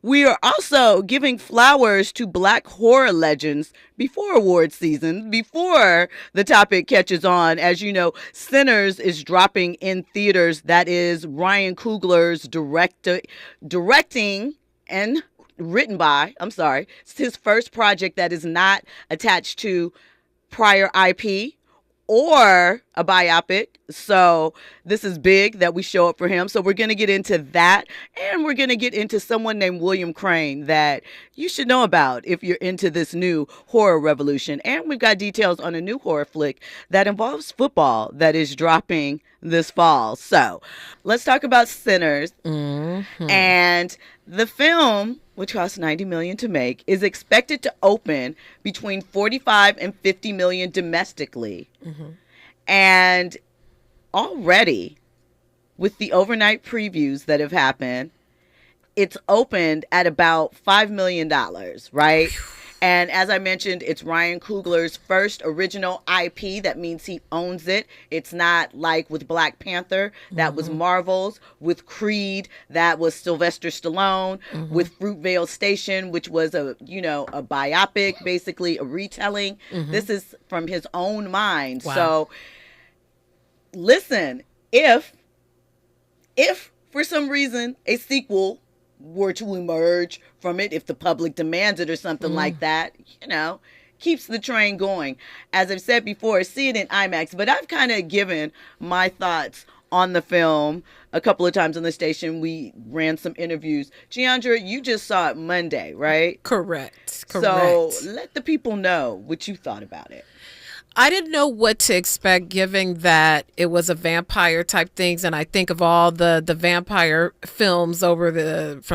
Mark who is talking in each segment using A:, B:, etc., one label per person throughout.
A: We are also giving flowers to Black horror legends before award season, before the topic catches on. As you know, Sinners is dropping in theaters. That is Ryan Coogler's directing and written by, I'm sorry, it's his first project that is not attached to prior IP or a biopic. So this is big that we show up for him. So we're going to get into that. And we're going to get into someone named William Crain that you should know about if you're into this new horror revolution. And we've got details on a new horror flick that involves football that is dropping this fall. So let's talk about Sinners. And the film, which cost $90 million to make, is expected to open between $45 and $50 million domestically. And already, with the overnight previews that have happened, it's opened at about $5 million, right? And as I mentioned, it's Ryan Coogler's first original IP. That means he owns it. It's not like with Black Panther, that was Marvel's. With Creed, that was Sylvester Stallone. With Fruitvale Station, which was a biopic, basically a retelling. This is from his own mind. Wow. So listen, if for some reason a sequel were to emerge from it, if the public demands it or something like that, keeps the train going. As I've said before, see it in IMAX, but I've kind of given my thoughts on the film a couple of times on the station. We ran some interviews. Giandra, you just saw it Monday, right?
B: Correct.
A: So let the people know what you thought about it.
B: I didn't know what to expect, given that it was a vampire type things, and I think of all the vampire films from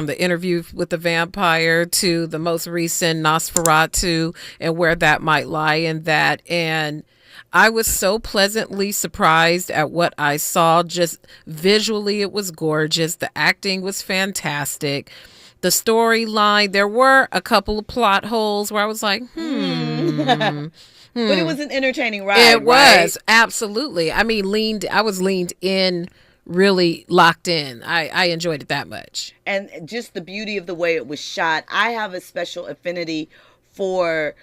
B: the Interview with the Vampire to the most recent Nosferatu, and where that might lie in that. And I was so pleasantly surprised at what I saw. Just visually, it was gorgeous. The acting was fantastic. The storyline, there were a couple of plot holes where I was like,
A: But it was an entertaining ride.
B: It was,
A: right?
B: Absolutely. I mean, I was leaned in, really locked in. I enjoyed it that much.
A: And just the beauty of the way it was shot. I have a special affinity for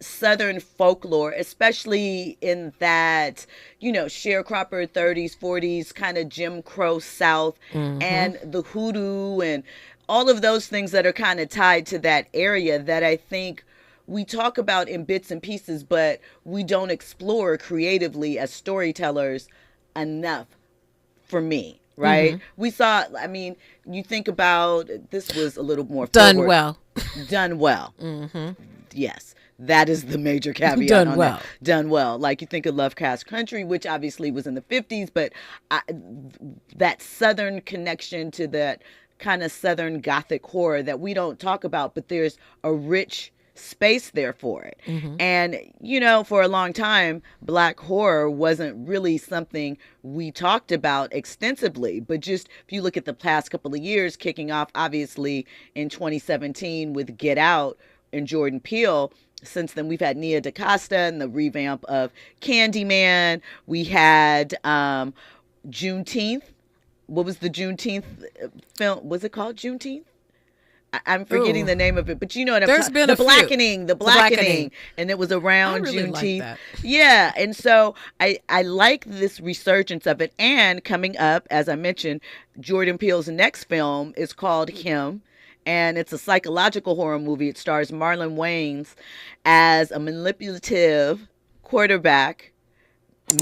A: Southern folklore, especially in that, sharecropper 30s, 40s, kind of Jim Crow South, and the hoodoo and all of those things that are kind of tied to that area that I think we talk about in bits and pieces, but we don't explore creatively as storytellers enough, for me, right? We saw, you think about, this was a little more
B: done
A: forward.
B: well.
A: Done well. Yes. That is the major caveat.
B: Done well.
A: That. Done well. Like you think of Lovecraft Country, which obviously was in the 50s, but that Southern connection to that kind of Southern Gothic horror that we don't talk about, but there's a rich space there for it. And for a long time, Black horror wasn't really something we talked about extensively, but just if you look at the past couple of years, kicking off obviously in 2017 with Get Out and Jordan Peele. Since then, we've had Nia DaCosta and the revamp of Candyman. We had Juneteenth. What was the Juneteenth film? Was it called Juneteenth? I'm forgetting the name of it, but you know what I'm talking about. The Blackening. And it was around Juneteenth.
B: Like
A: yeah. And so I like this resurgence of it. And coming up, as I mentioned, Jordan Peele's next film is called Him. And it's a psychological horror movie. It stars Marlon Wayans as a manipulative quarterback,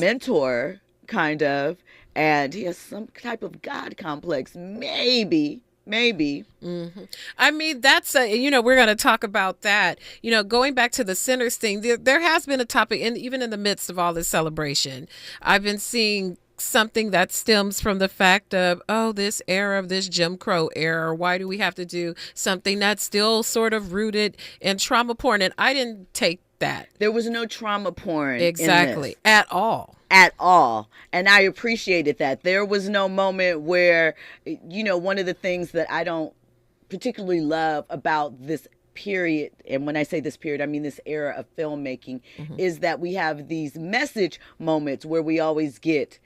A: mentor, kind of. And he has some type of God complex, maybe.
B: I mean, that's we're going to talk about that. Going back to the Sinners thing, there has been a topic, and even in the midst of all this celebration, I've been seeing something that stems from the fact of, this era of this Jim Crow era, why do we have to do something that's still sort of rooted in trauma porn? And I didn't take that.
A: There was no trauma porn
B: exactly
A: in this.
B: At
A: all. And I appreciated that. There was no moment where, one of the things that I don't particularly love about this period, and when I say this period, I mean this era of filmmaking, is that we have these message moments where we always get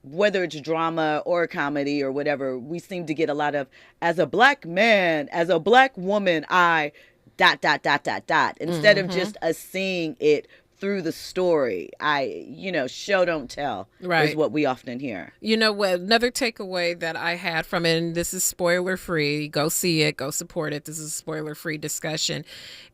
A: whether it's drama or comedy or whatever, we seem to get a lot of, as a black man, as a black woman, I dot dot dot dot dot, instead of just us seeing it through the story. Show don't tell is what we often hear.
B: You know what? Another takeaway that I had from it, and this is spoiler free, go see it, go support it. This is a spoiler free discussion,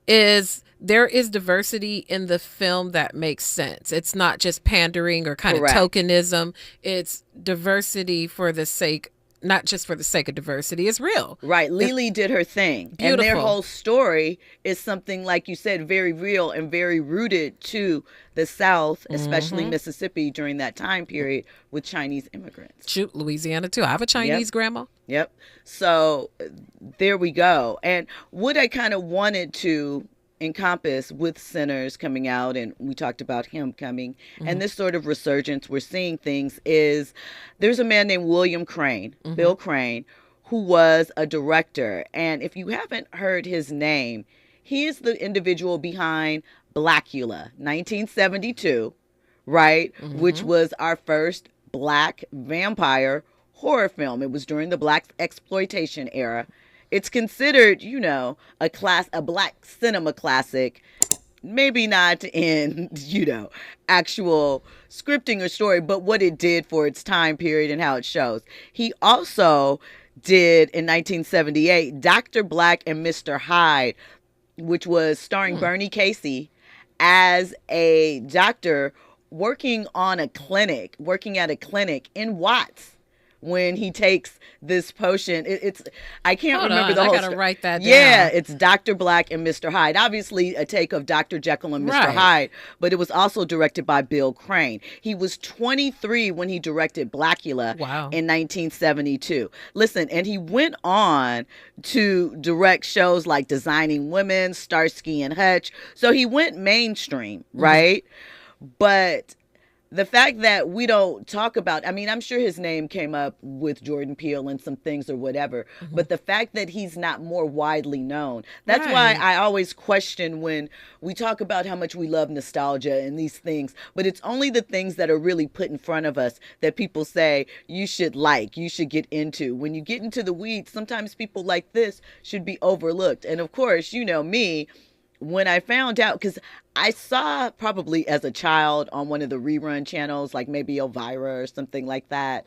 B: is there is diversity in the film that makes sense. It's not just pandering or kind
A: Correct.
B: of tokenism. It's diversity for the sake, not just for the sake of diversity. It's real.
A: Right. Lily did her thing.
B: Beautiful.
A: And their whole story is something, like you said, very real and very rooted to the South, especially Mississippi during that time period with Chinese immigrants.
B: Shoot, Louisiana too. I have a Chinese grandma.
A: Yep. So there we go. And what I kind of wanted to encompass with Sinners coming out, and we talked about him coming, and this sort of resurgence we're seeing things, is there's a man named William Crain, Bill Crain, who was a director. And if you haven't heard his name, he is the individual behind Blacula, 1972, right? Which was our first black vampire horror film. It was during the black exploitation era. It's considered, a black cinema classic, maybe not in, actual scripting or story, but what it did for its time period and how it shows. He also did, in 1978, Dr. Black and Mr. Hyde, which was starring Bernie Casey as a doctor working at a clinic in Watts. When he takes this potion, I can't remember the whole.
B: I gotta write that down.
A: Yeah, it's Dr. Black and Mr. Hyde. Obviously, a take of Dr. Jekyll and Mr. Hyde, but it was also directed by Bill Crain. He was 23 when he directed Blacula in 1972. Listen, and he went on to direct shows like Designing Women, Starsky and Hutch. So he went mainstream, right? But the fact that we don't talk about, I'm sure his name came up with Jordan Peele and some things or whatever, but the fact that he's not more widely known, that's why I always question when we talk about how much we love nostalgia and these things, but it's only the things that are really put in front of us that people say you should get into. When you get into the weeds, sometimes people like this should be overlooked. And of course, me, when I found out, because I saw probably as a child on one of the rerun channels, like maybe Elvira or something like that,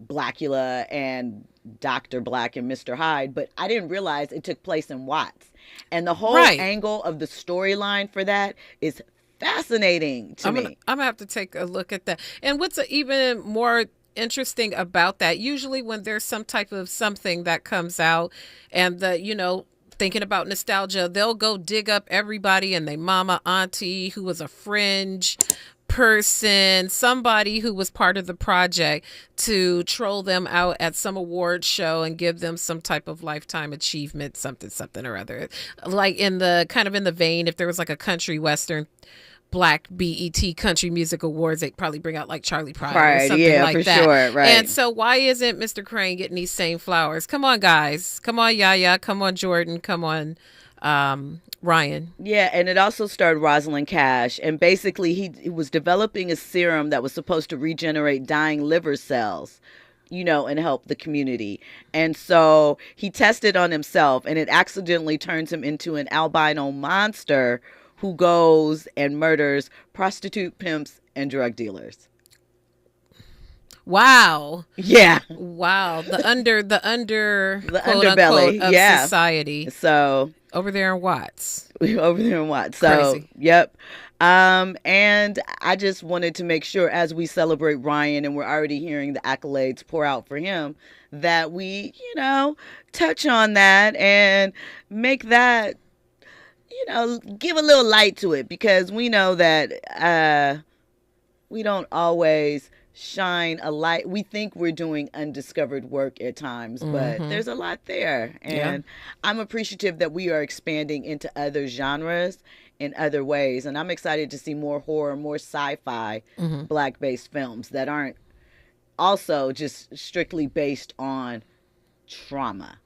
A: Blacula and Dr. Black and Mr. Hyde, but I didn't realize it took place in Watts. And the whole angle of the storyline for that is fascinating to me.
B: I'm going to have to take a look at that. And what's even more interesting about that, usually when there's some type of something that comes out and thinking about nostalgia, they'll go dig up everybody and their mama, auntie, who was a fringe person, somebody who was part of the project, to troll them out at some award show and give them some type of lifetime achievement, something or other. Like in the vein, if there was like a country western Black BET Country Music Awards, they probably bring out like Charlie Pride or something like that. Sure, right. And so why isn't Mr. Crain getting these same flowers? Come on, guys. Come on, Yaya. Come on, Jordan. Come on, Ryan.
A: Yeah, and it also starred Rosalind Cash. And basically, he was developing a serum that was supposed to regenerate dying liver cells, and help the community. And so he tested on himself, and it accidentally turns him into an albino monster who goes and murders prostitute pimps and drug dealers.
B: Wow.
A: Yeah.
B: Wow. The underbelly of society.
A: So
B: over there in Watts.
A: So
B: crazy.
A: Yep. And I just wanted to make sure, as we celebrate Ryan and we're already hearing the accolades pour out for him, that we, touch on that and make that, give a little light to it, because we know that we don't always shine a light. We think we're doing undiscovered work at times, but there's a lot there. And I'm appreciative that we are expanding into other genres in other ways. And I'm excited to see more horror, more sci-fi, Black-based films that aren't also just strictly based on trauma.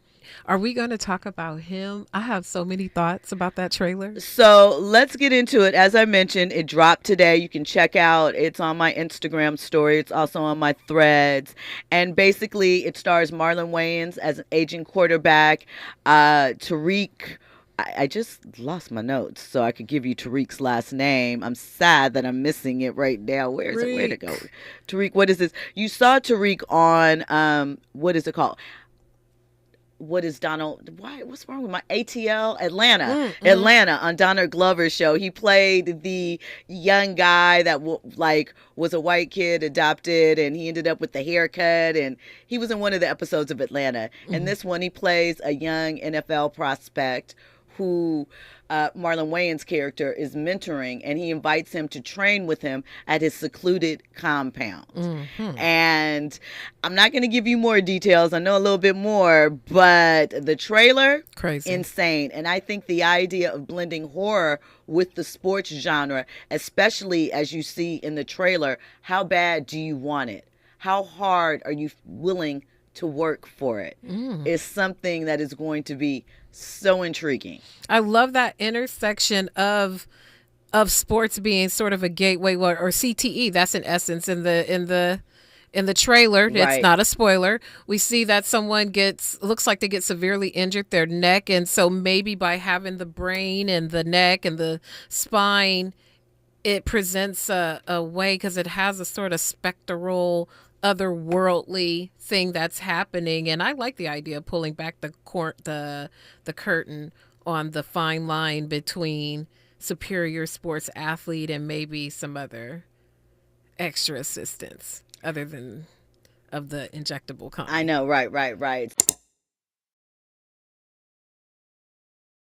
B: Are we going to talk about him? I have so many thoughts about that trailer.
A: So let's get into it. As I mentioned, it dropped today. You can check out. It's on my Instagram story. It's also on my threads. And basically, it stars Marlon Wayans as an aging quarterback. Tariq. I just lost my notes so I could give you Tariq's last name. I'm sad that I'm missing it right now. Where is it? Where'd it go? Tariq, what is this? You saw Tariq on, what is it called? What is Donald? What's wrong with my ATL? Atlanta. Atlanta on Donald Glover's show. He played the young guy that was a white kid adopted, and he ended up with the haircut, and he was in one of the episodes of Atlanta. And this one, he plays a young NFL prospect who Marlon Wayans' character is mentoring, and he invites him to train with him at his secluded compound. And I'm not going to give you more details. I know a little bit more, but the trailer,
B: crazy,
A: insane. And I think the idea of blending horror with the sports genre, especially as you see in the trailer, how bad do you want it? How hard are you willing to work for it? Is something that is going to be so intriguing.
B: I love that intersection of sports being sort of a gateway, or CTE. That's in essence in the trailer.
A: Right.
B: It's not a spoiler. We see that someone looks like they get severely injured their neck, and so maybe by having the brain and the neck and the spine, it presents a way, because it has a sort of spectral, otherworldly thing that's happening. And I like the idea of pulling back the curtain on the fine line between superior sports athlete and maybe some other extra assistance other than of the injectable kind.
A: I know, right.